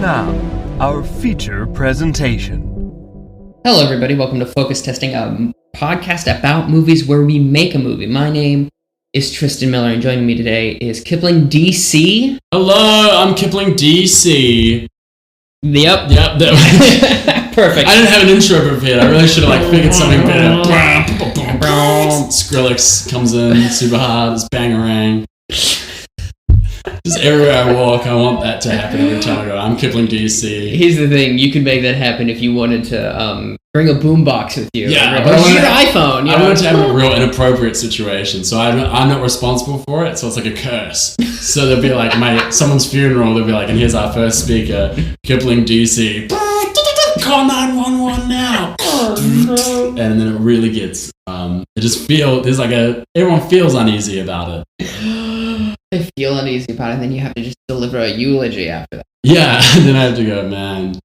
now, our feature presentation. Hello, everybody. Welcome to Focus Testing, a podcast about movies where we make a movie. My name is Tristan Miller, and joining me today is Kipling DC. Hello, I'm Kipling DC. Yep. Perfect. I didn't have an intro prepared. I really should have figured something better. Skrillex comes in super hard. It's bangarang. Just everywhere I walk, I want that to happen every time I go. I'm Kipling DC. Here's the thing: you could make that happen if you wanted to bring a boombox with you. Yeah, or your iPhone. I wanted to have a real inappropriate situation, so I'm not responsible for it. So it's like a curse. So there'll be like someone's funeral. They'll be like, and here's our first speaker, Kipling DC. Call 911 now. And then it really gets. It just feels everyone feels uneasy about it. They feel uneasy about it, and then you have to just deliver a eulogy after that. Yeah, and then I have to go, man,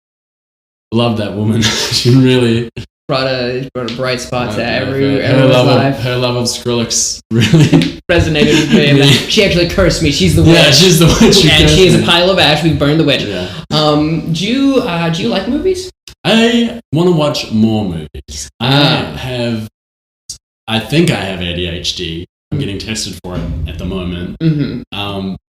love that woman. She really brought a bright spot to everyone's life. Her love of Skrillex really resonated with me. She actually cursed me. She's the witch. Yeah, she's the witch. And she is a pile of ash. We've burned the witch. Yeah. Do you like movies? I want to watch more movies. I think I have ADHD. I'm getting tested for it at the moment. Mm-hmm.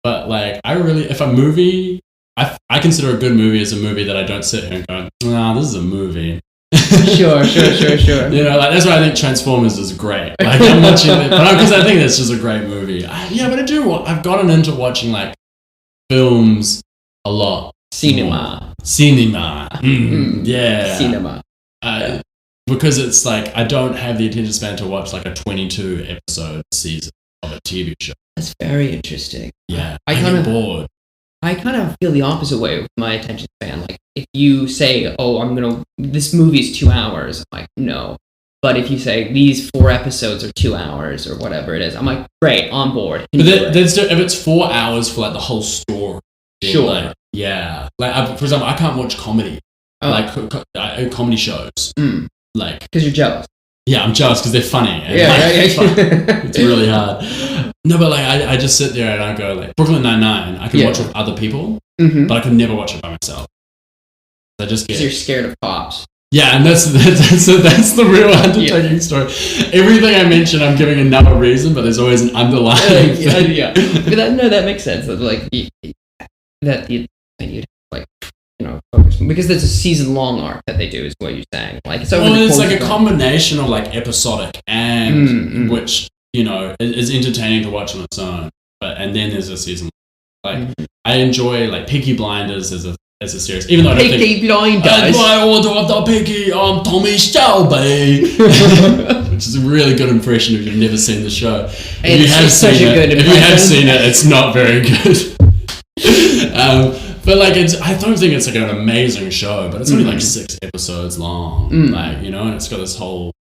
But if a movie, I consider a good movie as a movie that I don't sit here and go, nah, this is a movie. Sure. You know, that's why I think Transformers is great. I'm watching it, because I think it's just a great movie. I've gotten into watching films a lot. Cinema. Yeah. Cinema. Because it's I don't have the attention span to watch a 22 episode season of a TV show. That's very interesting. Yeah, I get bored. I kind of feel the opposite way with my attention span. If you say, this movie's 2 hours, I'm like, no. But if you say these 4 episodes are 2 hours or whatever it is, I'm like, great, on board. But if it's 4 hours for the whole story, sure. Yeah. For example, I can't watch comedy. Comedy shows. Because you're jealous. Yeah, I'm jealous because they're funny. It's really hard. No, but I just sit there and I go Brooklyn Nine-Nine. I can watch with other people, but I could never watch it by myself. I just get. Because you're scared of cops. Yeah, and that's the real undertaking story. Everything I mention, I'm giving another reason, but there's always an underlying thing. Yeah. But that makes sense. Focus, because there's a season-long arc that they do, is what you're saying. It's a combination of episodic and which is entertaining to watch on its own. And then there's a season. I enjoy Peaky Blinders as a series, even though I don't think Peaky Blinders. By order of the Peaky, I'm Tommy Shelby, which is a really good impression if you've never seen the show. If you have seen it, it's not very good. But I don't think it's an amazing show, but it's only 6 episodes long, and it's got this whole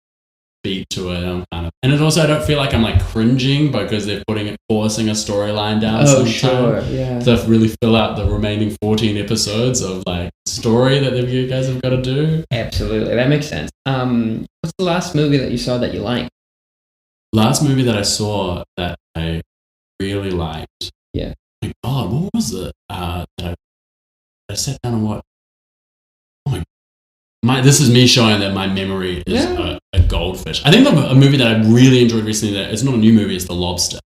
beat to it. And it also, I don't feel I'm cringing because they're forcing a storyline down. Sure, yeah. To really fill out the remaining 14 episodes of story that you guys have got to do. Absolutely, that makes sense. What's the last movie that you saw that you liked? Last movie that I saw that I really liked. Yeah. My God, what was it? That I sat down and watched. Oh my! This is me showing that my memory is a goldfish. I think a movie that I really enjoyed recently. That it's not a new movie. It's The Lobster.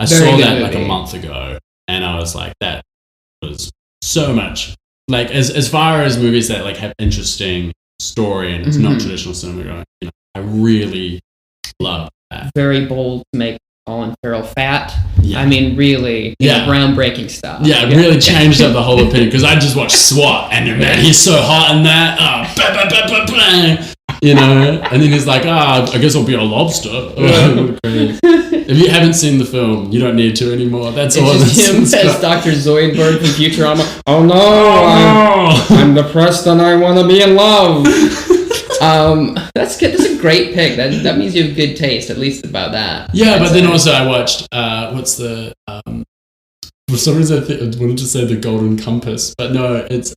I saw that a month ago, and I was like, that was so much. As far as movies that have interesting story and it's not traditional cinema, I really love that. Very bold to make Colin Farrell fat. Yeah. I mean, really, groundbreaking stuff. Yeah, it really changed up the whole opinion because I just watched SWAT and man, he's so hot in that. And then he's I guess I'll be a lobster. If you haven't seen the film, you don't need to anymore. That's all. It's just him as Dr. Zoidberg from Futurama. Oh no, I'm depressed and I want to be in love. That's good. That's a great pick. That means you have good taste, at least about that. Yeah, but then also I watched for some reason I wanted to say The Golden Compass, but no, it's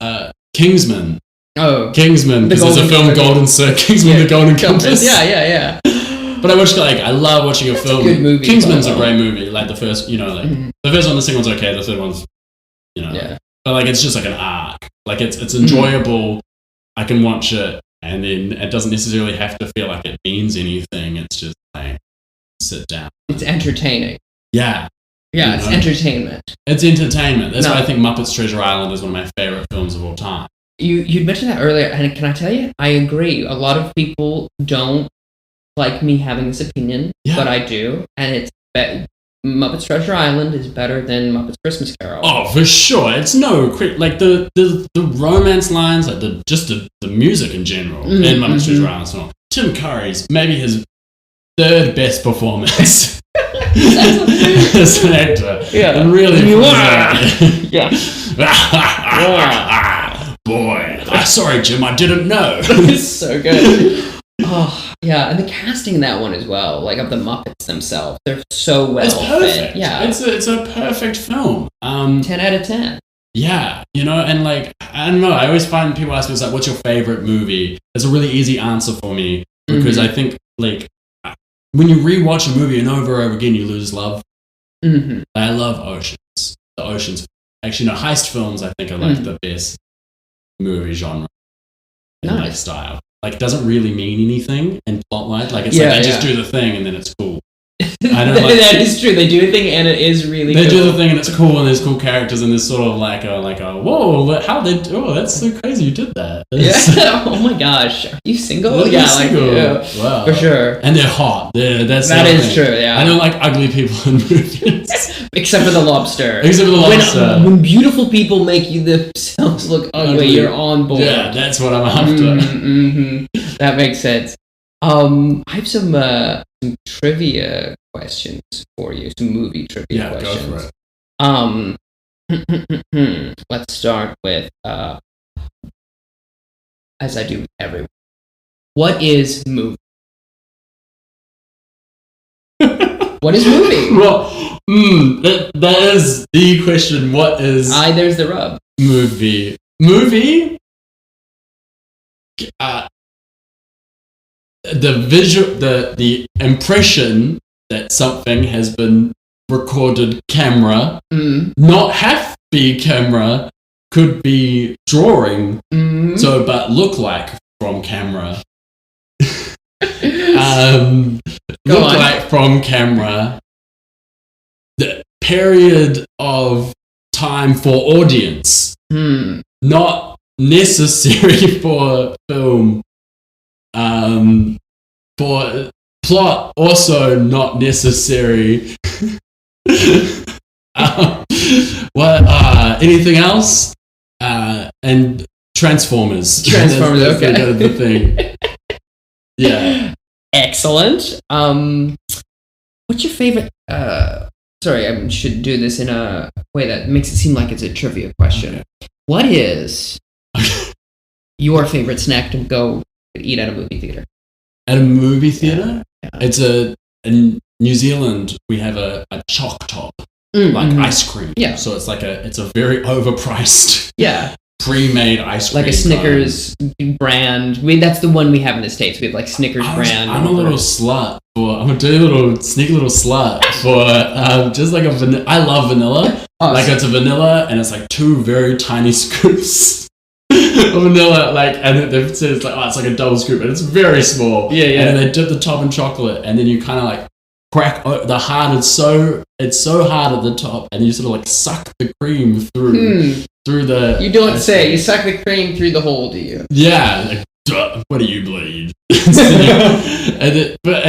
Kingsman. Oh, Kingsman, because there's a film Golden Kingsman, The Golden Compass. Yeah. But I watched I love watching a film. A good movie. Kingsman's a great movie. The first, the first one, the second one's okay. The third one's, Yeah. but like it's just like an arc. Like it's enjoyable. I can watch it, and then it doesn't necessarily have to feel like it means anything. It's just like sit down. It's entertaining. Yeah. Yeah, it's entertainment. It's entertainment. That's why I think Muppets Treasure Island is one of my favorite films of all time. You'd mentioned that earlier, and can I tell you, I agree. A lot of people don't like me having this opinion, but I do, and it's Muppets Treasure Island is better than Muppets Christmas Carol. Oh, for sure. It's no quick, like the romance lines, like the music in general in Muppets Treasure Island song. Tim Curry's maybe his third best performance. As an actor. Yeah. And really yeah. Boy. Sorry, Jim, I didn't know. It's so good. Oh, yeah, and the casting in that one as well, like of the Muppets themselves. They're so well It's perfect. fit. Yeah. It's a perfect film. 10 out of 10. Yeah, and like, I don't know, I always find people ask me, like, what's your favorite movie? It's a really easy answer for me, because I think, like, when you rewatch a movie and over and over again, you lose love. I love Oceans. The Oceans. Actually, no, heist films, I think, are like the best movie genre and like style. Like, it doesn't really mean anything in plot-wise. Like, it's like they just do the thing and then it's cool. I don't like, that is true. They do a thing and it is really cool. They do the thing and it's cool, and there's cool characters, and there's sort of like a whoa, how they that's so crazy you did that. Yeah. Oh my gosh. Are you single? Yeah, single. Wow. For sure. And they're hot. That is true, yeah. I don't like ugly people in movies. Except for the lobster. When beautiful people make you themselves look ugly, you're on board. Yeah, that's what I'm after. That makes sense. I have some trivia questions for you. Some movie trivia questions. Go for it. Let's start with, as I do with everyone. What is movie? What is movie? Well, that is the question. What is... there's the rub. Movie? The visual, the impression that something has been recorded camera, not have to be camera, could be drawing, but look like from camera. Like from camera. The period of time for audience, not necessary for film. For plot, also not necessary. Anything else? And Transformers. Transformers, okay. The thing. Yeah. Excellent. What's your favorite? Sorry, I should do this in a way that makes it seem like it's a trivia question. Okay. What is your favorite snack to go eat at a movie theater? At a movie theater? Yeah. It's in New Zealand, we have a choc top, like ice cream. Yeah. So it's a very overpriced, pre-made ice cream. Like a Snickers brand. That's the one we have in the States. We have like Snickers brand. I'm a little slut I'm a dirty sneaky little slut for just like a vanilla. I love vanilla. Like it's a vanilla and it's like 2 very tiny scoops. Vanilla, and they've said it's like a double scoop, and it's very small. Yeah. And then they dip the top in chocolate, and then you kind of like crack the hard. It's so hard at the top, and you sort of like suck the cream through the. You don't say. You suck the cream through the hole, do you? Yeah. What do you bleed? and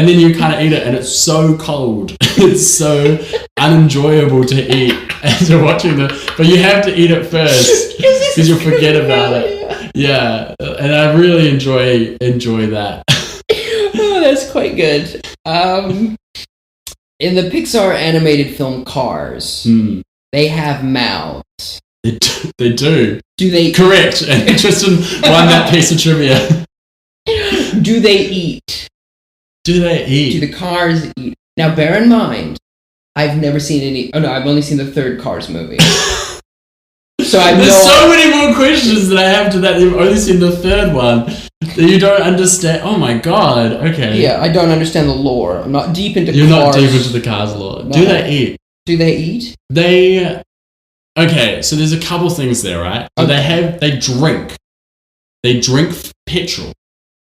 then you kind of eat it, and it's so cold. It's so unenjoyable to eat. And you're watching but you have to eat it first because you'll forget about it. Yeah, and I really enjoy that. Oh, that's quite good. In the Pixar animated film Cars, they have mouths. They do. Do they? Correct. And Tristan won that piece of trivia. Do they eat? Do they eat? Do the cars eat? Now, bear in mind, I've never seen any. Oh no, I've only seen the third Cars movie. So there's so many more questions that I have to that. You've only seen the third one that you don't understand. Oh my god. Okay. Yeah, I don't understand the lore. I'm not deep into. You're Cars. Not deep into the Cars lore. No. Do they eat? Do they eat? Okay, so there's a couple things there, right? So they drink petrol.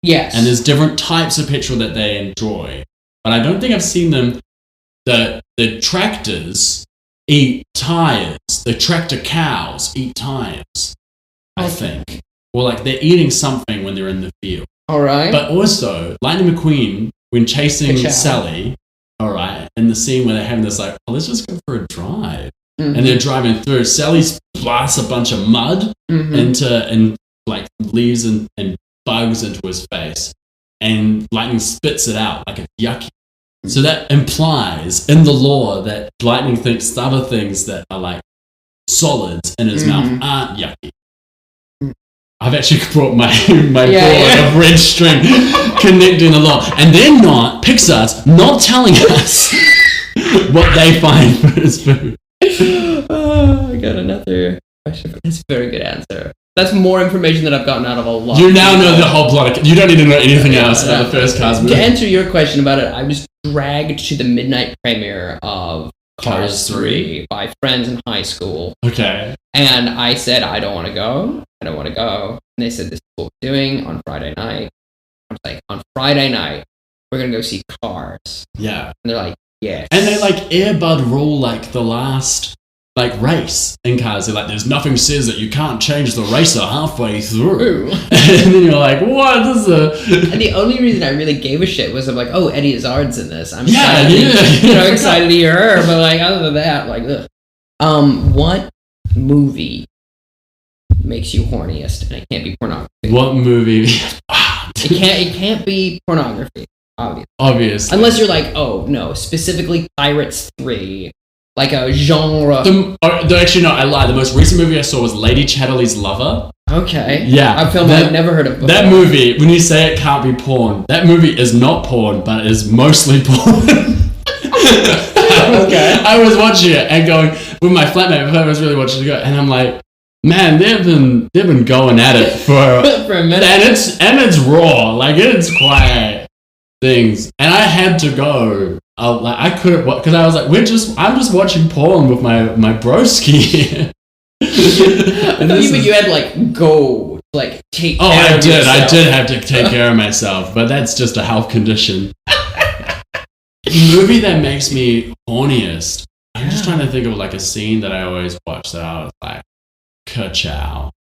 Yes. And there's different types of petrol that they enjoy. But I don't think I've seen them. The tractors eat tires. The tractor cows eat tires, I think. Or like they're eating something when they're in the field. All right. But also, Lightning McQueen, when chasing Ka-chow. Sally, all right, in the scene where they're having this like, let's just go for a drive. Mm-hmm. And they're driving through. Sally blasts a bunch of mud and like leaves and bugs into his face. And Lightning spits it out like it's yucky. So that implies in the lore that Lightning thinks the other things that are like solids in his mouth aren't yucky. I've actually brought my board of red string connecting the lore. And they're not, Pixar's not telling us what they find for his food. I got another question. That's a very good answer. That's more information that I've gotten out of a lot. You now know the whole plot. You don't need to know anything else about the first Cars movie. To answer your question about it, I was dragged to the midnight premiere of Cars 3 by friends in high school. Okay. And I said, I don't want to go. And they said, this is what we're doing on Friday night. I was like, on Friday night, we're going to go see Cars. Yeah. And they're like, yes. And they like earbud rule like the last like race in Cars. They're like, there's nothing says that you can't change the racer halfway through. And then you're like, what is it? And the only reason I really gave a shit was I'm like, oh, Eddie Izzard's in this. I'm excited to hear her. But like, other than that, like, ugh. What movie makes you horniest? And it can't be pornography. What movie? It can't be pornography, obviously. Unless you're like, oh no, specifically Pirates 3. Like a genre. Actually, no, I lied. The most recent movie I saw was Lady Chatterley's Lover. Okay. Yeah. A film I've never heard of before. That movie, when you say it can't be porn, that movie is not porn, but is mostly porn. Okay. I was watching it and going, with my flatmate, I was really watching it go, and I'm like, man, they've been going at it for a minute. And it's raw. Like, it's quite things. And I had to go. I couldn't, because I was like, I'm just watching porn with my broski. You had like go like take care of yourself. I did have to take care of myself, but that's just a health condition. The movie that makes me horniest, I'm just trying to think of like a scene that I always watch that I was like, ka-chow.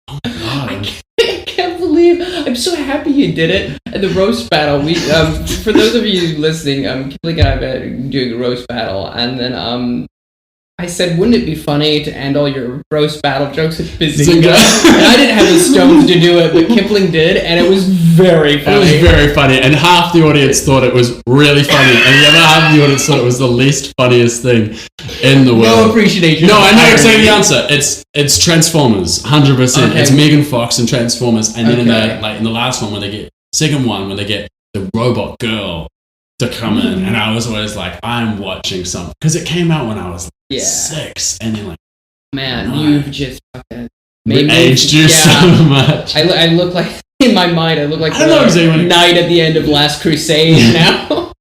Oh my god. I can't believe I'm so happy you did it. And the roast battle, we for those of you listening, Kipling and I have been doing a roast battle, and then I said, wouldn't it be funny to end all your roast battle jokes with Bazinga? And I didn't have the stones to do it, but Kipling did, and it was very funny. It was very funny, and half the audience thought it was really funny, and the other half of the audience thought it was the least funniest thing in the world. No appreciation. No, I know exactly the answer. It's Transformers, 100%. Okay. It's Megan Fox and Transformers, and then in the last one when they get the robot girl to come in, and I was always like, I'm watching something, because it came out when I was 6, and then like, man, you've just fucking aged you so much. I look like, in my mind, I look like the knight at the end of Last Crusade now.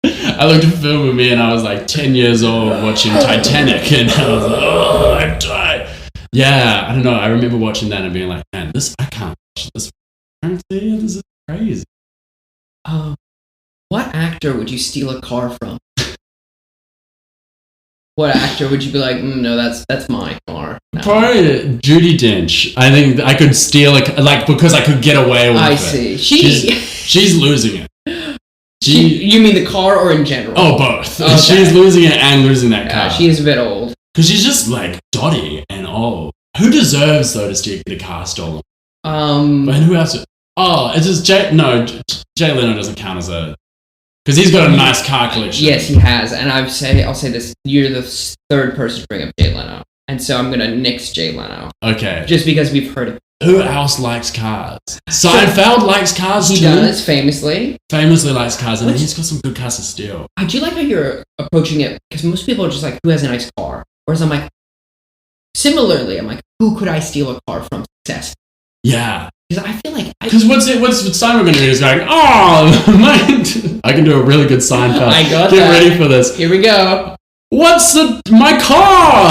I looked at a film with me, and I was like 10 years old watching Titanic, and I was like, oh, I died. Yeah, I don't know. I remember watching that and being like, man, I can't watch this. This is crazy. What actor would you steal a car from? What actor would you be like, no, that's my car? No. Probably Judi Dench. I think I could steal because I could get away with it. I see. She's losing it. You mean the car or in general? Oh, both. Okay. She's losing it and losing that car. She is a bit old. Because she's just like dotty and old. Who deserves though to get a car stolen? But who else? Oh, it's just Jay Leno doesn't count as a. Because he's got a nice car collection. Yes, he has. And I'll say this. You're the third person to bring up Jay Leno. And so I'm going to nix Jay Leno. Okay. Just because we've heard of it. Who else likes cars? Seinfeld likes cars too. He does, famously. Famously likes cars, and he's got some good cars to steal. I do like how you're approaching it, because most people are just like, who has a nice car? Whereas I'm like, similarly, I'm like, who could I steal a car from successfully? Yeah. Because I feel like... Because what's Simon going to do? He's going, oh, I can do a really good Seinfeld. I got Get that. ready for this. Here we go. What's my car?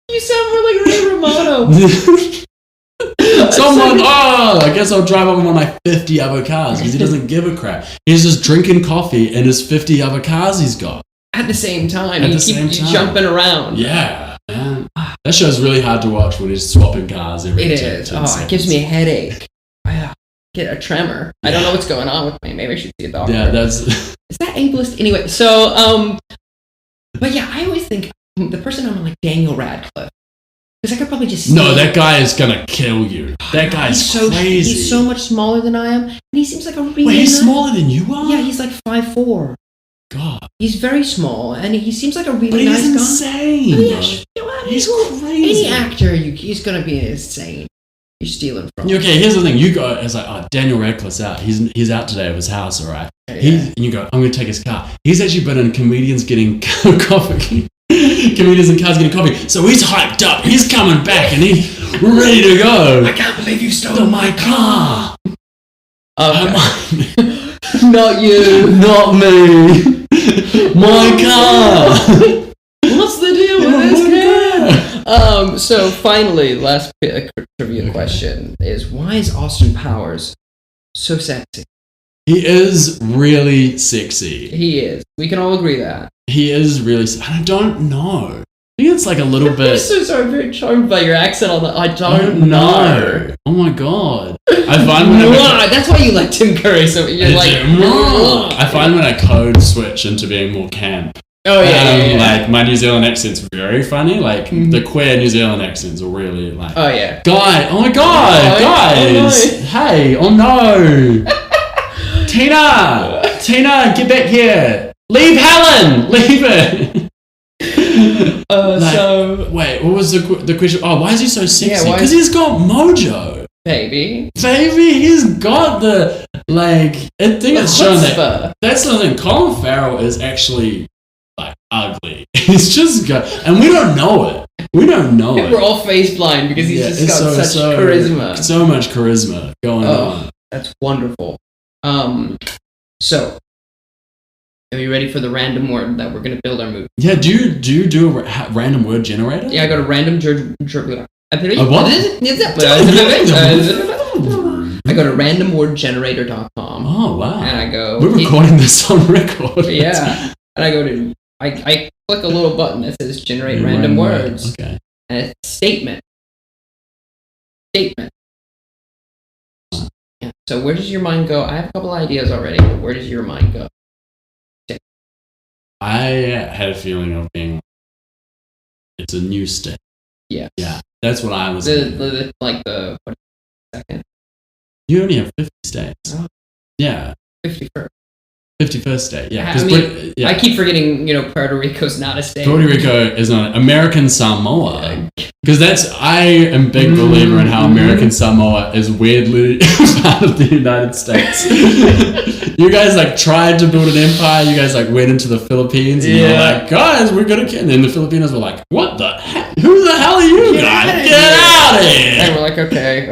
You sound more like Ray Romano. I guess I'll drive over one of my 50 other cars because he doesn't give a crap. He's just drinking coffee in his 50 other cars he's got. At the same time. At the same time. Jumping around. Yeah, man. That show's really hard to watch when he's swapping cars every It 10 is. seconds. It gives me a headache. I get a tremor. I don't know what's going on with me. Maybe I should see a doctor. Yeah, that's... Is that ableist? Anyway, so, but yeah, I always think the person I'm like Daniel Radcliffe. Because I could probably just... No, that guy is gonna kill you. That guy's crazy. He's so much smaller than I am. And he seems like a really... Wait, he's smaller than you are? Yeah, he's like 5'4". God. He's very small, and he seems like a really but nice he's guy. Insane. Oh, yeah, he's crazy. Any actor, he's gonna be insane. You're stealing from. Okay, here's the thing. You go, it's like, oh, Daniel Radcliffe's out. He's out today of his house, all right? Yeah. And you go, I'm going to take his car. He's actually been in Comedians Getting Coffee. Comedians and Cars Getting Coffee. So he's hyped up. He's coming back and he's ready to go. I can't believe you stole my car. Okay. Not you. Not me. My car. What's the deal with this car? So finally, last trivia question is, why is Austin Powers so sexy? He is really sexy. He is. We can all agree that. He is really... I don't know. I think it's like a little bit... I'm so sorry. I'm very charmed by your accent on the... I don't know. Oh my God. I find when that's why you like Tim Curry. So you're like... I find when I code switch into being more camp. Oh, yeah. Like, my New Zealand accent's very funny. Like, the queer New Zealand accents are really like... Oh, yeah. Oh my God, guys. Oh, no. Hey, oh no. Tina, get back here. Leave Helen. Leave it. Wait, what was the question? Oh, why is he so sexy? Because he's got mojo. Baby, he's got the, like, I think it's shown that. That's the thing. Colin Farrell is actually, like, ugly. He's just got, and we don't know it. We're all face blind because he's just got such charisma. So much charisma going on. That's wonderful. So, are you ready for the random word that we're going to build our movie? Yeah, do you do a random word generator? Yeah, I got a random I go to randomwordgenerator.com. Oh, wow. And I go... We're recording this on record. Yeah. And I go to... I click a little button that says generate random words. Okay. And it's statement. Yeah. So where does your mind go? I have a couple ideas already. But where does your mind go? I had a feeling of being... It's a new state. Yeah. Yeah. That's what I was... What second? You only have 50 states. Oh. Yeah. 51st. 51st state, yeah. I keep forgetting, Puerto Rico's not a state. Puerto Rico is not American Samoa. Because I am a big believer in how American Samoa is weirdly part of the United States. You guys tried to build an empire. You guys went into the Philippines and you were like, guys, we're gonna get. And then the Filipinos were like, what the heck? Who the hell are you guys? Get out of here! And we're like, okay,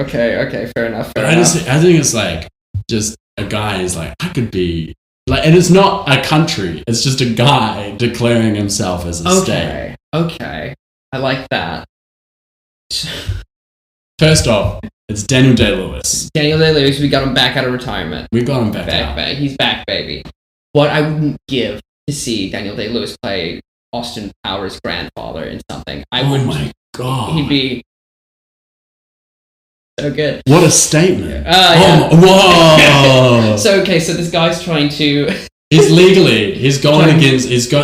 fair enough. I think it's just a guy is I could be. And it's not a country. It's just a guy declaring himself as a state. Okay. I like that. First off, it's Daniel Day-Lewis. We got him back out of retirement. We got him back out. He's back, baby. What I wouldn't give to see Daniel Day-Lewis play Austin Powers' grandfather in something. Oh my God. He'd be so good. What a statement. Yeah. Whoa. So this guy's trying to... He's going against, it's a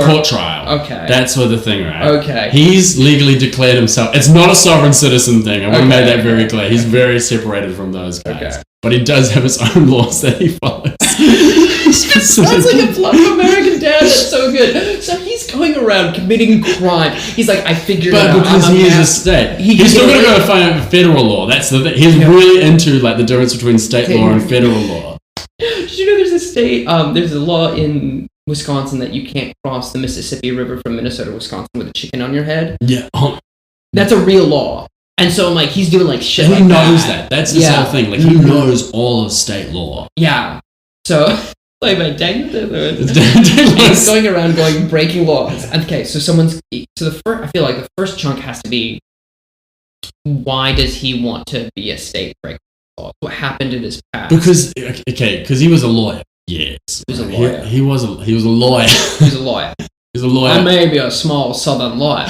court trial. Okay. That's what the thing, right? Okay. He's legally declared himself, it's not a sovereign citizen thing, I want to make that very clear. He's very separated from those guys. Okay. But he does have his own laws that he follows. Sounds like a plot of American Dad. That's so good. So he's going around committing crime. He's like, I figured it out. But because he is a state, he's still going to go find federal law. That's the thing. He's really into the difference between state law and federal law. Did you know there's a state? There's a law in Wisconsin that you can't cross the Mississippi River from Minnesota to Wisconsin with a chicken on your head. Yeah. That's a real law. And so he's doing shit. And he knows that. That's his whole thing. He knows all of state law. Yeah. So Played by Daniel Day-Lewis. It's Daniel Day-Lewis. He's going around breaking laws. Okay, so I feel like the first chunk has to be, why does he want to be a state breaker? What happened in his past? Because he was a lawyer. Yes. He was a lawyer. He was a lawyer. He's a lawyer. He's a lawyer. I may be a small southern lawyer,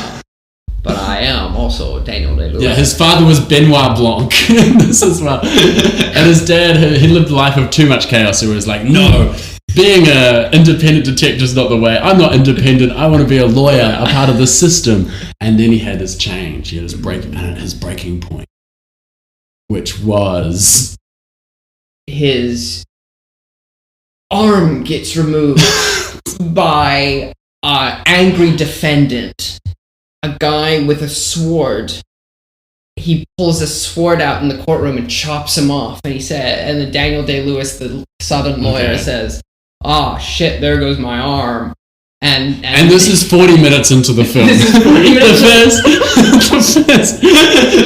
but I am also Daniel Day-Lewis. Yeah, his father was Benoit Blanc. This as well. And his dad, he lived a life of too much chaos. He was like, no, being an independent detective is not the way. I'm not independent. I want to be a lawyer, a part of the system. And then he had his change. He had his breaking point, which was his arm gets removed by an angry defendant, a guy with a sword. He pulls a sword out in the courtroom and chops him off, and then Daniel Day-Lewis, the southern lawyer, says, "Oh shit, there goes my arm." And this is 40 minutes into the film. This is 40 minutes.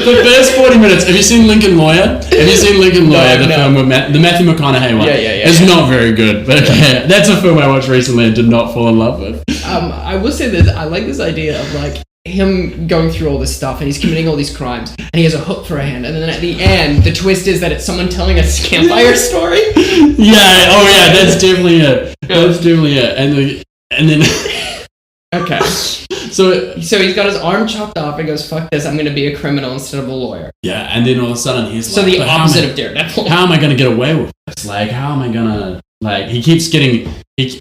The first 40 minutes. Have you seen Lincoln Lawyer? The film with the Matthew McConaughey one? Yeah. It's not very good, but that's a film I watched recently and did not fall in love with. I will say this: I like this idea of like him going through all this stuff, and he's committing all these crimes, and he has a hook for a hand, and then at the end, the twist is that it's someone telling a campfire story. Yeah. Oh yeah. That's definitely it. And then okay, so he's got his arm chopped off and goes, "Fuck this! I'm going to be a criminal instead of a lawyer." Yeah, and then all of a sudden he's so the opposite of Daredevil. How am I going to get away with this? Like, how am I going to he keeps getting he's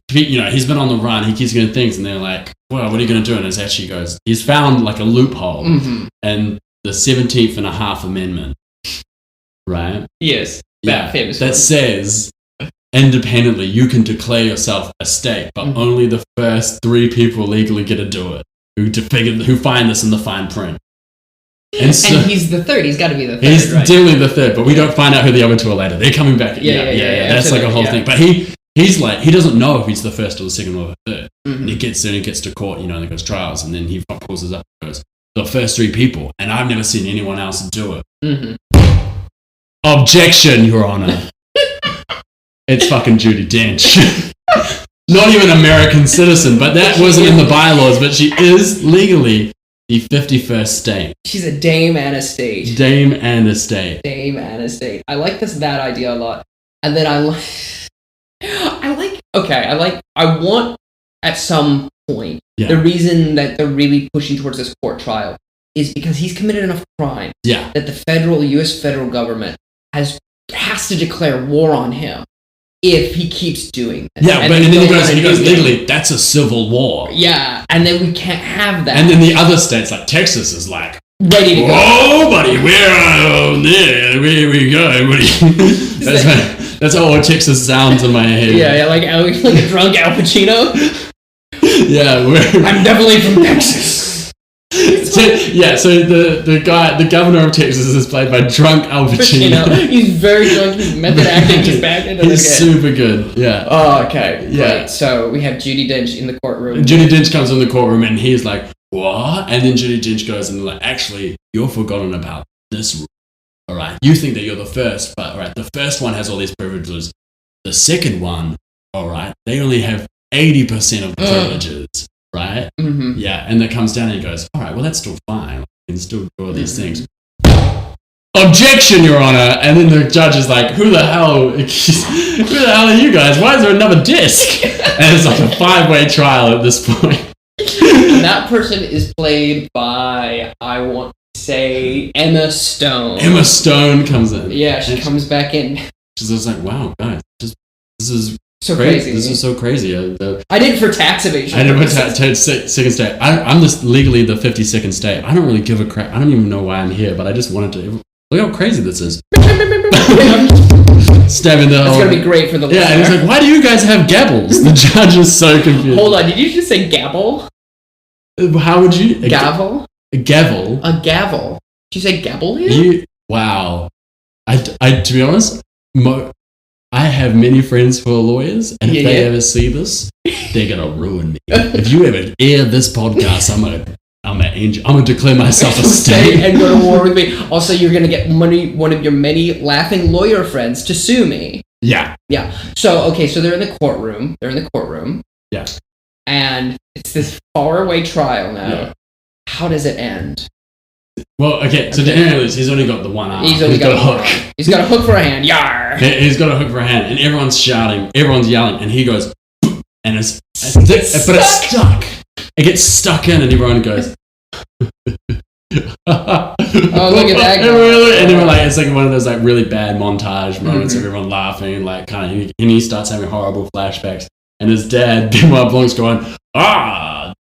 been on the run. He keeps getting things, and they're like, "Well, what are you going to do?" And it actually goes, he's found like a loophole and the 17th and a half Amendment, right? Yes, that famous that one. says, independently, you can declare yourself a state, but only the first 3 people legally get to do it who find this in the fine print. And he's the third. He's got to be the third. He's right? definitely the third, but we don't find out who the other 2 are later. They're coming back. Yeah. That's like a whole thing. But he's like, he doesn't know if he's the first or the second or the third. And he gets to court, and there goes trials, and then he pulls us up and goes, the first 3 people, and I've never seen anyone else do it. Objection, Your Honor. It's fucking Judi Dench. Not even an American citizen, but that wasn't in the bylaws, but she is legally the 51st state. She's a dame and a state. Dame and a state. I like that idea a lot. And then I want at some point, the reason that they're really pushing towards this court trial is because he's committed enough crime that the U.S. federal government has to declare war on him if he keeps doing this. Yeah, and then he goes legally, that's a civil war. Yeah, and then we can't have that. And then the other states, like Texas, is like, ready to go. Oh, buddy, we're there. Where we go, buddy. That's how all Texas sounds in my head. Yeah, like a drunk Al Pacino. Yeah, I'm definitely from Texas. So the governor of Texas is played by drunk Al Pacino. He's very drunk. He's method acting. He's back into the He's super good. Yeah. Oh, okay. Yeah. Right. So we have Judi Dench in the courtroom. Judi Dench comes in the courtroom and he's like, "What?" And then Judi Dench goes and like, "Actually, you're forgotten about this rule. All right. You think that you're the first, but all right, the first one has all these privileges. The second one, all right, they only have 80% of the privileges." Right? Yeah, and it comes down and he goes, all right, well, that's still fine. We can still do all these things. Objection, Your Honor! And then the judge is like, who the hell are you guys? Why is there another disc? And it's like a 5-way trial at this point. And that person is played by, I want to say, Emma Stone. Emma Stone comes in. Yeah, she comes back in. She's just like, wow, guys, this is so crazy. This is so crazy. I did it for tax evasion. I did it for second state. I'm just legally the 52nd state. I don't really give a crap. I don't even know why I'm here, but I just wanted to. Look how crazy this is. Stabbing the. It's gonna be great for the listener. Yeah, and he's like, "Why do you guys have gavels?" The judge is so confused. Hold on, did you just say gavel? How would you? Gavel. A gavel. A gavel. Did you say gavel here? Wow. I to be honest, I have many friends who are lawyers, and if they ever see this, they're gonna ruin me. If you ever air this podcast, I'm gonna declare myself a state and go to war with me. Also, you're gonna get one of your many laughing lawyer friends to sue me. Yeah. Yeah. So they're in the courtroom. Yeah. And it's this faraway trial now. Yeah. How does it end? Well, okay, so Daniel is, he's only got the one arm. He's only got a hook. He's got a hook for a hand. Yar! He's got a hook for a hand, and everyone's shouting, everyone's yelling, and he goes, and it's stuck. It gets stuck in, and everyone goes, oh, look at that guy. And everyone, like, it's like one of those like really bad montage moments of everyone laughing, like kind of, and he starts having horrible flashbacks, and his dad, Benoit Blanc's going,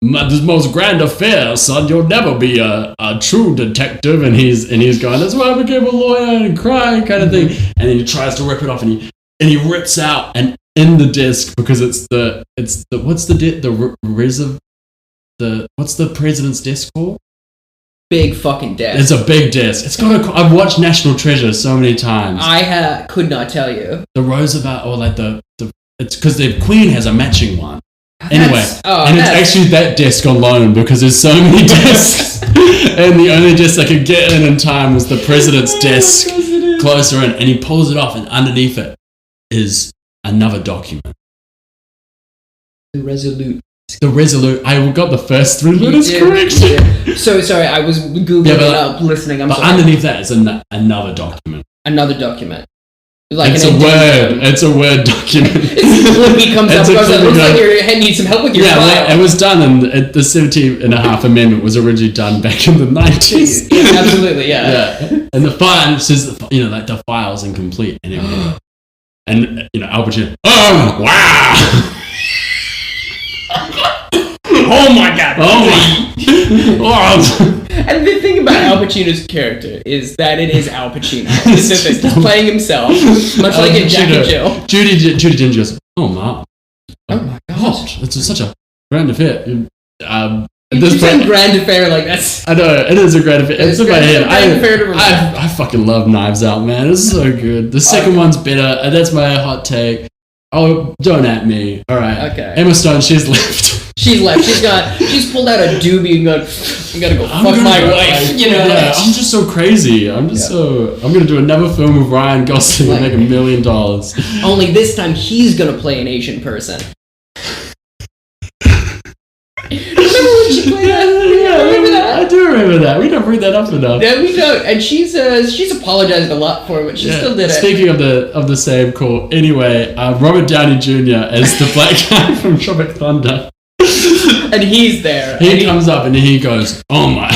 this most grand affair, son. You'll never be a true detective. And he's going, that's why I became a lawyer, and crying kind of thing. And then he tries to rip it off, and he rips out, and in the disc, because what's the president's disc called? Big fucking disc. It's a big disc. It's got I've watched National Treasure so many times. I could not tell you. The Roosevelt, or like it's because the Queen has a matching one. Anyway, it's actually that disc on loan because there's so many discs, and the only disc I could get in time was the president's disc closer in, and he pulls it off, and underneath it is another document. The Resolute. I got the first 3 letters correct. So sorry, I was googling it up, listening. But underneath that is another document. Another document. Like it's a word. It's a word document. It comes up. It looks like your head needs some help with your file. It was done, and the 17 and a half Amendment was originally done back in the 90s. Yeah, absolutely, yeah. And the file says, like the file's incomplete and everything. And Al Pacino. Oh wow! Oh my god! And the thing about Al Pacino's character is that it is Al Pacino. Specific. He's playing himself, much like in Jack and Jill. Judy Dench goes, oh my gosh. It's such a grand affair. You're saying grand affair like that's... I know, it is a grand affair. It's in my head. I fucking love Knives Out, man. It's so good. The second one's better, and that's my hot take. Oh, don't at me. Alright. Okay. Emma Stone, she's left. She's left. She's pulled out a doobie and gone, I'm gonna go fuck my wife. Yeah, I'm just so crazy. I'm gonna do another film with Ryan Gosling and make $1 million. Only this time he's gonna play an Asian person. Remember when she played that? Remember that? I do remember that. We don't bring that up enough. Yeah, we don't. And she's apologized a lot for it, but she still did it. Speaking of the same call, anyway, Robert Downey Jr. as the black guy from Tropic Thunder. And he's there. He comes up and he goes, oh my,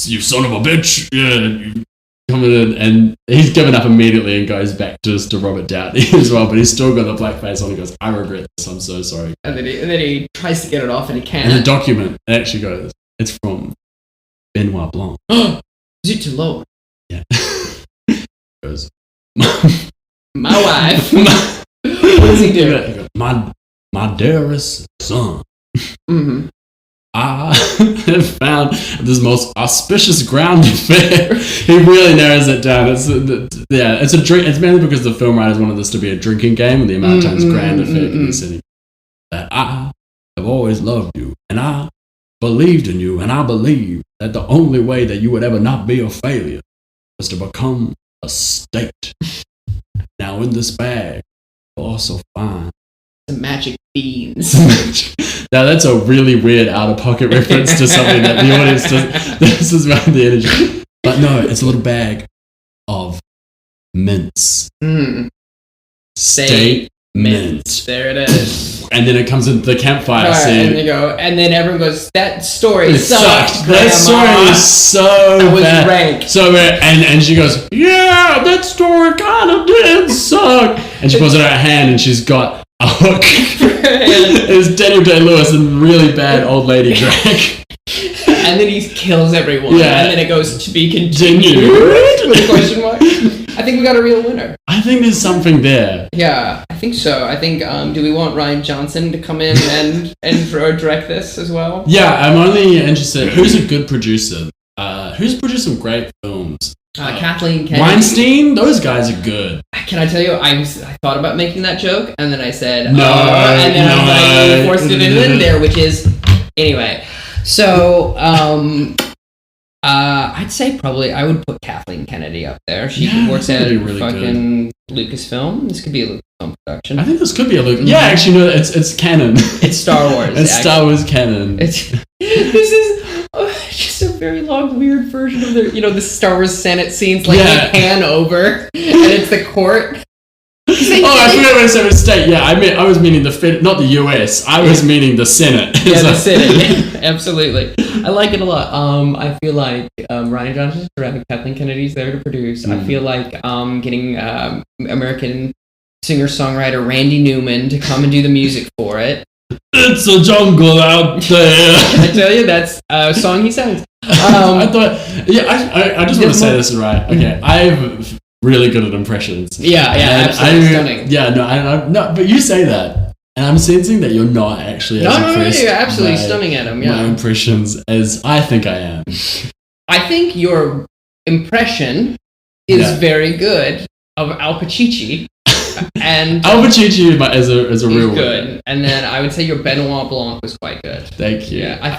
you son of a bitch. Yeah, you coming in. And he's given up immediately and goes back just to Robert Downey as well, but he's still got the black face on. He goes, I regret this, I'm so sorry. And then he tries to get it off and he can't. And the document actually goes, it's from Benoit Blanc. Is it too low? Yeah. Goes, my wife. What does he do? He goes, my dearest son. Mm-hmm. I have found this most auspicious ground affair. He really narrows it down. It's a drink. It's mainly because the film writers wanted this to be a drinking game, and the amount of times grand affair can be said. That I have always loved you, and I believed in you, and I believe that the only way that you would ever not be a failure was to become a state. Now in this bag, you'll also find some magic beans. Now that's a really weird out-of-pocket reference to something that the audience does. This is around the energy. But no, it's a little bag of mints. State mint. There it is. And then it comes into the campfire scene. And they go, and then everyone goes, that story sucked. That story was so bad. Rank. So bad. And she goes, yeah, that story kind of did suck. And she pulls it out of her hand and she's got a hook. It's Daniel Day-Lewis in really bad old lady drag. And then he kills everyone. Yeah. And then it goes to be continued. With a question mark. I think we got a real winner. I think there's something there. Yeah, I think so. I think, do we want Rian Johnson to come in and direct this as well? Yeah, I'm only interested. Who's a good producer? Who's produced some great films? Kathleen Kennedy. Weinstein? Those guys are good. Can I tell you, I thought about making that joke, and then I said, no. And then I was like, we forced it in there, which is, anyway. So, I'd say probably I would put Kathleen Kennedy up there. She works at really fucking Lucasfilm. This could be a Lucasfilm production. I think this could be a Lucasfilm. Yeah, actually, no, it's canon. It's Star Wars. It's Star Wars canon. This is just a very long, weird version of the Star Wars Senate scenes. Like they pan over, and it's the court. I forgot what I said. State. Yeah, I was meaning not the U.S. I was meaning the Senate. Yeah, the Senate. Yeah, absolutely. I like it a lot. I feel like Ryan Johnson's directing, Kathleen Kennedy's there to produce. I feel like getting American singer-songwriter Randy Newman to come and do the music for it. It's a jungle out there. I tell you, that's a song he sings. I thought, I just want to say this right. Okay, I'm really good at impressions. Yeah, absolutely stunning. Yeah, no, but you say that, and I'm sensing that you're not actually as impressed. No, you're absolutely stunning at him. Yeah, my impressions as I think I am. I think your impression is very good of Al Pacici. And Al Pacici is a real good one. And then I would say your Benoit Blanc was quite good. Thank you. Yeah, I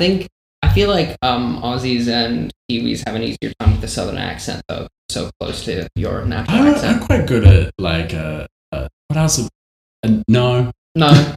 feel like Aussies and Kiwis have an easier time with the southern accent though, so close to your natural accent. I'm quite good at like what else? No, I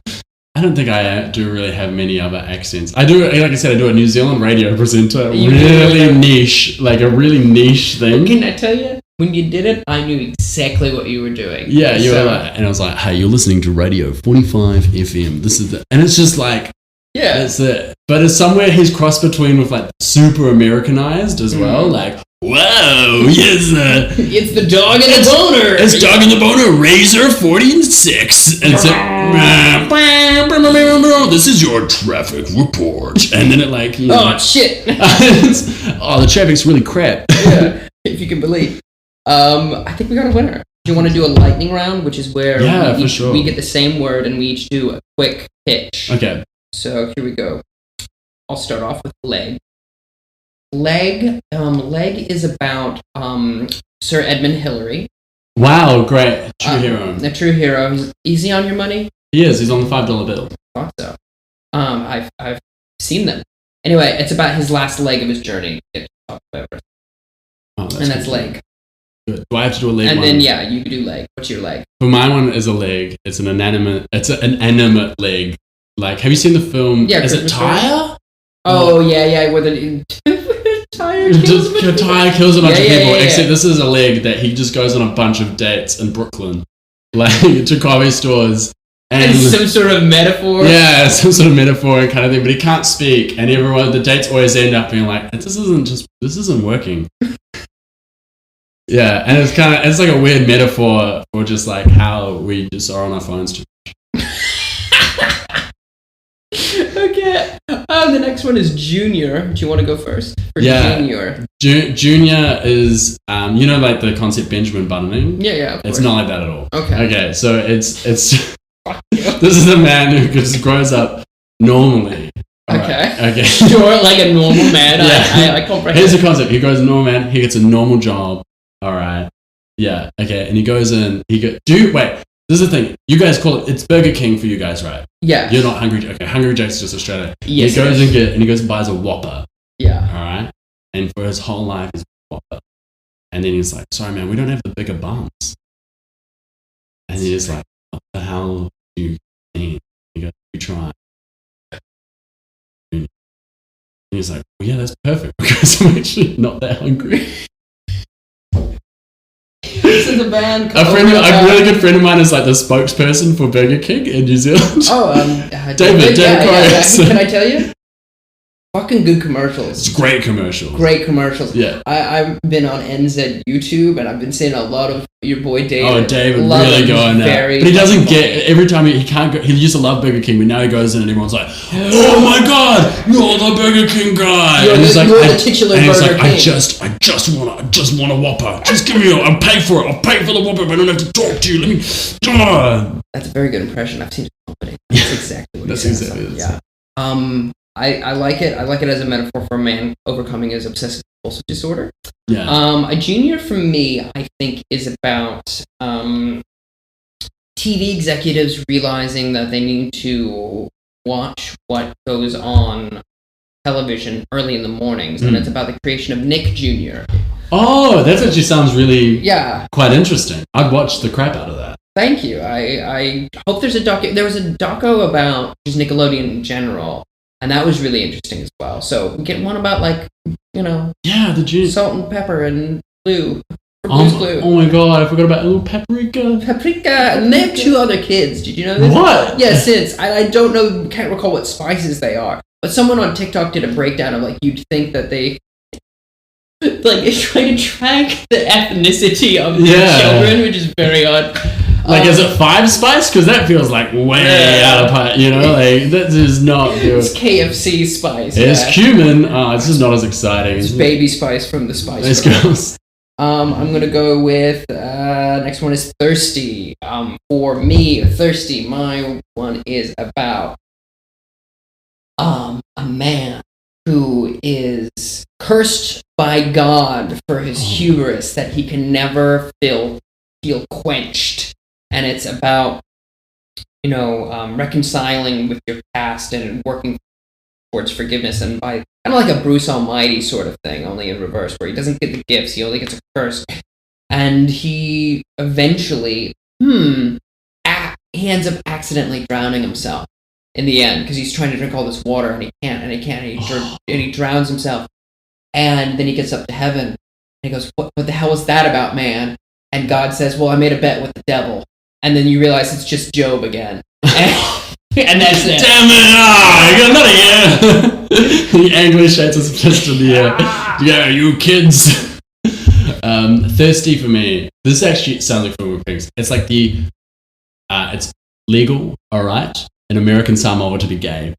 don't think I do really have many other accents. I do, like I said, I do a New Zealand radio presenter, really niche, like a really niche thing. Can I tell you? When you did it, I knew exactly what you were doing. Yeah, you were like, and I was like, "Hey, you're listening to Radio 45 FM. This is and it's just like, that's it. But it's somewhere he's crossed between with like super Americanized as well. Like, whoa, yes, it's the dog and the boner. It's dog and the boner. Razor 46, and it's like, this is your traffic report, and then it like, oh shit, the traffic's really crap. Yeah, if you can believe. I think we got a winner. Do you want to do a lightning round, which is where we get the same word and we each do a quick pitch? Okay. So here we go. I'll start off with leg. Leg is about Sir Edmund Hillary. Wow, great. True hero. A true hero. Is he on your money? He is. He's on the $5 bill. I thought so. I've seen them. Anyway, it's about his last leg of his journey. And that's leg. Good. Do I have to do a leg? And then you do leg. What's your leg? For my one is a leg. It's an animate leg. Like, have you seen the film? Yeah, is it Tyre? Oh yeah. Where the Tyre kills a bunch of people. Except this is a leg that he just goes on a bunch of dates in Brooklyn, like to coffee stores. And some sort of metaphor. Yeah, some sort of metaphor kind of thing. But he can't speak, and the dates always end up being like, this isn't working. Yeah, and it's like a weird metaphor for just like how we just are on our phones too much. Okay. The next one is Junior. Do you want to go first? Junior. Junior is like the concept Benjamin Buttoning. Yeah. It's not like that at all. Okay, so it's this is a man who just grows up normally. Okay. Sure, like a normal man. Yeah. I comprehend. Here's the concept. He goes normal man. He gets a normal job. All right. Yeah. Okay. And he goes in. Wait. This is the thing. You guys call it. It's Burger King for you guys, right? Yeah. You're not Hungry. Okay. Hungry Jack's just Australia. Yes. He goes and buys a Whopper. Yeah. All right. And for his whole life, he's Whopper. And then he's like, "Sorry, man, we don't have the bigger buns." And he's like, "What the hell do you mean?" He goes, "You try." And he's like, "Well, yeah, that's perfect because I'm actually not that hungry." This is a band. A really good friend of mine is like the spokesperson for Burger King in New Zealand. Oh, David Corey. Can I tell you? Fucking good commercials. It's great commercials. Yeah. I've been on NZ YouTube and I've been seeing a lot of your boy David. Oh, David really going there. But he doesn't get every time he can't go. He used to love Burger King, but now he goes in and everyone's like, "Oh my god, you're the Burger King guy!" You're the titular Burger King. I just want a Whopper. Just give me I'll pay for it. I'll pay for the Whopper, but I don't have to talk to you. Let me. That's a very good impression. I've seen the company. That's exactly what he says. Exactly. Yeah. I like it. I like it as a metaphor for a man overcoming his obsessive compulsive disorder. Yeah. A junior for me, I think, is about TV executives realizing that they need to watch what goes on television early in the mornings, and it's about the creation of Nick Jr. Oh, that actually sounds really Yeah. quite interesting. I'd watch the crap out of that. Thank you. I hope there's a docu. There was a doco about just Nickelodeon in general, and that was really interesting as well. So we get one about The Junior. salt and pepper and glue. Glue. Oh my god, I forgot about a little paprika. Paprika, and they have 2 other kids. Did you know this? What? Yeah, since I don't know, can't recall what spices they are, but someone on TikTok did a breakdown of you'd think that they it's trying to track the ethnicity of the children, which is very odd. Is it 5 spice? Because that feels like way out of part. That is not good. It's KFC spice. It's cumin. It's just not as exciting. It's baby spice from the spice. Let's go. I'm gonna go with next one is Thirsty. For me, Thirsty. My one is about a man who is cursed by God for his hubris that he can never feel quenched, and it's about reconciling with your past and working towards forgiveness, and by kind of like a Bruce Almighty sort of thing, only in reverse, where he doesn't get the gifts, he only gets a curse, and he eventually he ends up accidentally drowning himself in the end because he's trying to drink all this water and he can't, and he drowns himself, and then he gets up to heaven and he goes, what the hell was that about, man? And God says, well, I made a bet with the devil, and then you realize it's just Job again. And that's it. Damn it! I got another year. The angry shades is just in the air. Yeah, you kids. Thirsty for me. This actually sounds like from things. It's like it's legal, alright, in American Samoa to be gay.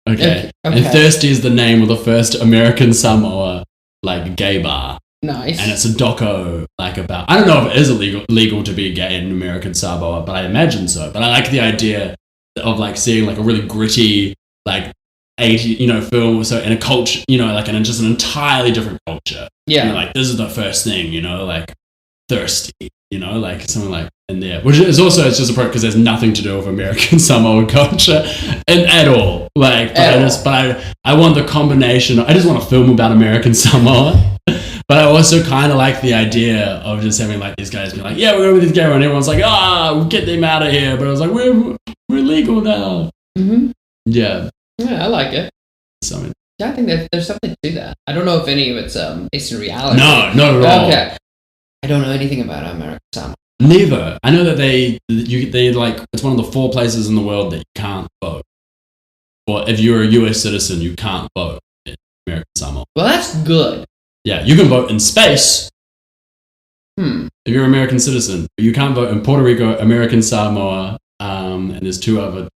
Okay. And Thirsty is the name of the first American Samoa gay bar. Nice. And it's a doco about. I don't know if it is illegal to be gay in American Samoa, but I imagine so. But I like the idea of seeing a really gritty 80 film so in a culture in just an entirely different culture. This is the first thing Thirsty something in there, which is also it's just appropriate because there's nothing to do with American Samoan culture at all. I want the combination. I just want a film about American Samoa. But I also kind of like the idea of just having these guys be yeah, we're going with this guy, and everyone's get them out of here. But I was we're legal now. Mm-hmm. Yeah, I like it. I think that there's something to that. I don't know if any of it's based in reality. No, not at all. Okay, I don't know anything about American Samoa. Neither. I know that they it's one of the 4 places in the world that you can't vote. Or if you're a US citizen, you can't vote in American Samoa. Well, that's good. Yeah, you can vote in space if you're an American citizen, but you can't vote in Puerto Rico, American Samoa, and there's 2 other.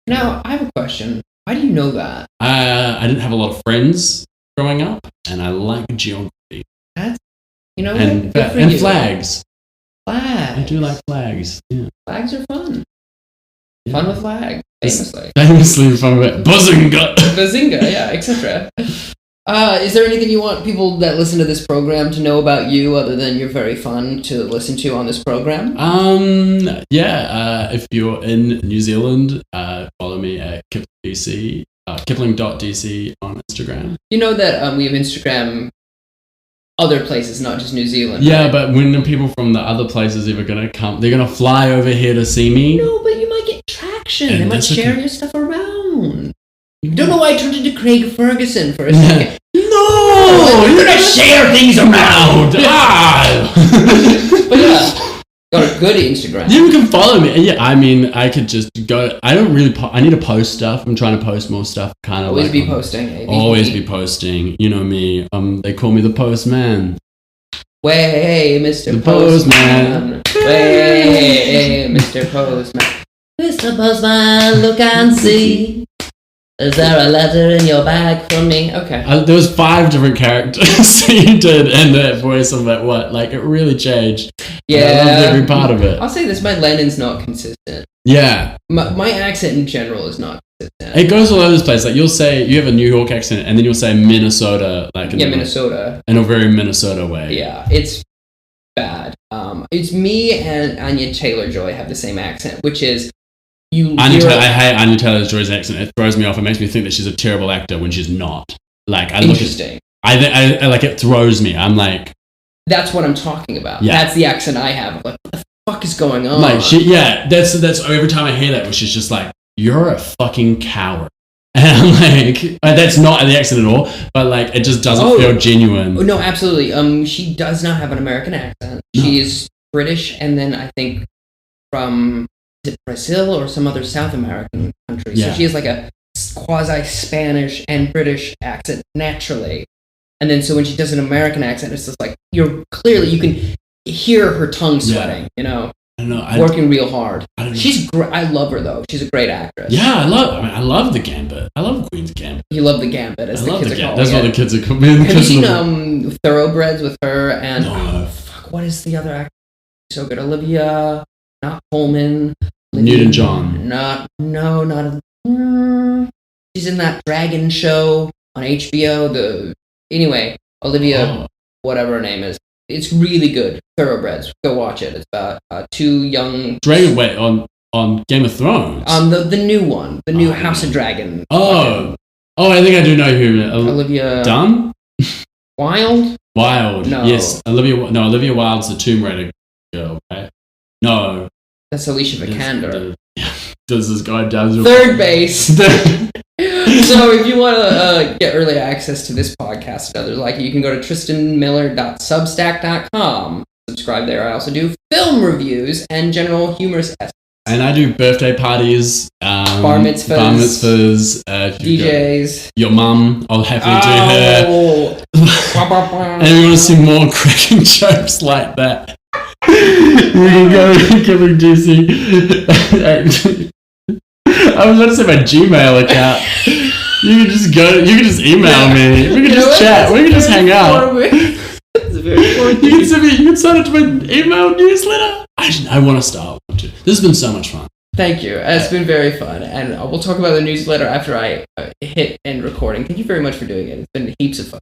Now, I have a question. Why do you know that? I didn't have a lot of friends growing up, and I like geography. That's, and flags. Flags. I do like flags. Yeah. Flags are fun. Yeah. Fun with flags, famously. Famously fun with Bazinga! Bazinga, yeah, etc. Is there anything you want people that listen to this program to know about you other than you're very fun to listen to on this program? If you're in New Zealand, follow me at Kipling.dc on Instagram. You know that we have Instagram other places, not just New Zealand. Yeah, right? but when the people from the other places ever going to come, they're going to fly over here to see me. No, but you might get traction. They might share your stuff around. I don't know why I turned into Craig Ferguson for a second. No! You're gonna share things around! But yeah, got a good Instagram. You can follow me. Yeah, I mean, I could just go. I don't really. I need to post stuff. I'm trying to post more stuff. Always be posting. Always be posting. You know me. They call me the Postman. Way, Mr. The Postman. Way, Mr. Postman. Mr. Postman, look and see. Is there a letter in your bag for me? Okay. There was 5 different characters you did in that voice of that. It really changed. Yeah. I loved every part of it. I'll say this, my Lennon's not consistent. Yeah. My accent in general is not consistent. It goes all over the place. You'll say, you have a New York accent, and then you'll say Minnesota. Minnesota. In a very Minnesota way. Yeah, it's bad. It's me and Anya Taylor-Joy have the same accent, which is I hate Anya Taylor-Joy's accent. It throws me off. It makes me think that she's a terrible actor when she's not. Like, Interesting. I like, it throws me. I'm like, that's what I'm talking about. Yeah. That's the accent I have. Like, what the fuck is going on? Like, that's every time I hear that, which is just like, you're a fucking coward. And I'm like, that's not the accent at all, but like, it just doesn't feel genuine. No, absolutely. She does not have an American accent. No. She is British, and then I think from Brazil or some other South American country. Yeah. So she has like a quasi-Spanish and British accent naturally. And then so when she does an American accent, it's just like, you can hear her tongue sweating, you know? I don't know. Working real hard. She's great. I love her though. She's a great actress. Yeah, I love the Gambit. I love Queen's Gambit. You love the Gambit, as the kids are calling it. That's what the kids are calling it. Have you seen Thoroughbreds with her and no. What is the other actress? So good. Olivia, not Colman. Newton-John. Not. She's in that dragon show on HBO. Olivia, whatever her name is. It's really good. Thoroughbreds. Go watch it. It's about two young... Dragon, wait, on Game of Thrones? The new one. The new House of Dragon. Oh, I think I do know who. Olivia... Dunn? Wilde? No. Yes. Olivia Wilde's the Tomb Raider girl, right? No. That's Alicia Vikander. Does this guy down third base? So if you want to get early access to this podcast and others like it, you can go to tristanmiller.substack.com. Subscribe there. I also do film reviews and general humorous essays. And I do birthday parties, bar mitzvahs, DJs. Your mum, I'll happily do her. And if you want to see more cracking jokes like that, you can go to Kipling DC. I was going to say my Gmail account. You can just email me. We can just chat. We can just hang out. You can sign up to my email newsletter. I want to start. This has been so much fun. Thank you. It's been very fun. And we'll talk about the newsletter after I hit end recording. Thank you very much for doing it. It's been heaps of fun.